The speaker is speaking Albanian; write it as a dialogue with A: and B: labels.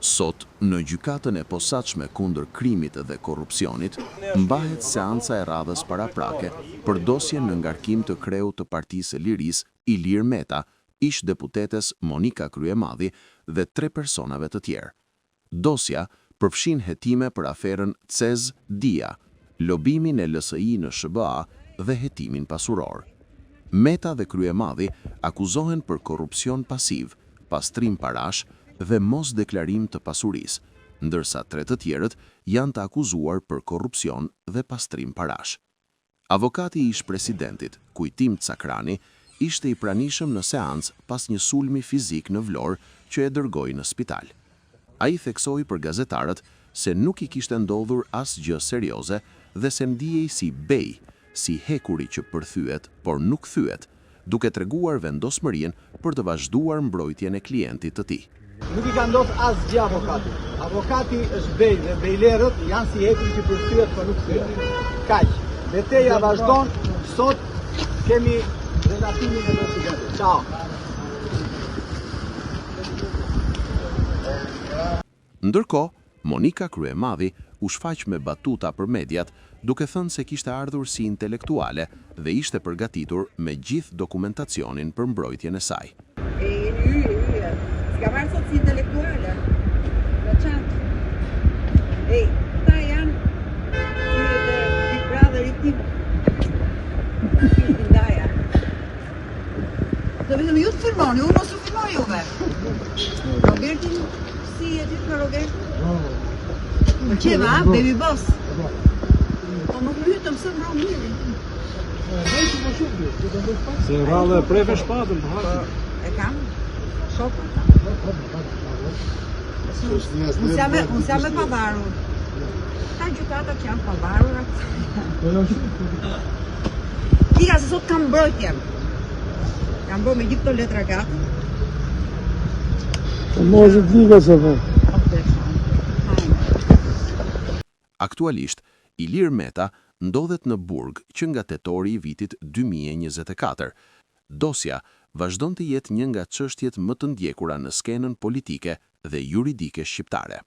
A: Sot, në gjykatën e posaçme kundër krimit dhe korrupsionit, mbahet seanca e radhës paraprake për dosjen në ngarkim të kreut të Partisë së Lirisë, Ilir Meta, ish deputetes Monika Kryemadhi dhe 3 personave të tjerë. Dosja përfshin hetime për aferën Cez Dia, lobimin e LSI në SBA dhe hetimin pasuror. Meta dhe Kryemadhi akuzohen për korrupsion pasiv, pastrim parash dhe mos deklarim të pasurisë, ndërsa 3 të tjerët janë të akuzuar për korrupsion dhe pastrim parash. Avokati i ish-presidentit, Kujtim Cakrani, ishte i pranishëm në seancë pas një sulmi fizik në Vlorë që e dërgoi në spital. Ai theksoi për gazetarët se nuk i kishte ndodhur asgjë serioze dhe se ndihej si bej, si hekuri që përthyet, por nuk thyet, duke treguar vendosmërinë për të vazhduar mbrojtjen e klientit të tij.
B: Nuk i ka ndodhur asgjë avokatit. Avokati është bej dhe bejlerët janë si hekuri që përthyet, por nuk thyet. Kaq. Betejë vazhdon. Sot kemi relatimin e investigatit. Ciao.
A: Ndërkohë, Monika Kryemadhi u shfaq me batuta për mediat, duke thënë se kishte ardhur si intelektuale dhe ishte përgatitur me gjithë dokumentacionin për mbrojtjen e saj.
C: Ska marrë sot si intelektuale. Veçantë. Ta janë Big Brother i tim. Ndaja. Do vetëm ju të filmoni, unë mos u filmoj juve. Robertin, si e ti për Robert? Më qeva, baby boss. Po më hytëm se më mirë.
B: Se rrallë e prefe shpatën, për haqë.
C: E kam? Shopër? Unë jam e pavarur. Ta gjykatat që janë pavarur. Tika se sot kam mbrojtjem. Kam bërë me gjithë të letra gati.
B: Mos e diga se vë.
A: Aktualisht, Ilir Meta ndodhet në burg që nga tetori i vitit 2024. Dosja vazhdon të jetë një nga çështjet më të ndjekura në skenën politike dhe juridike shqiptare.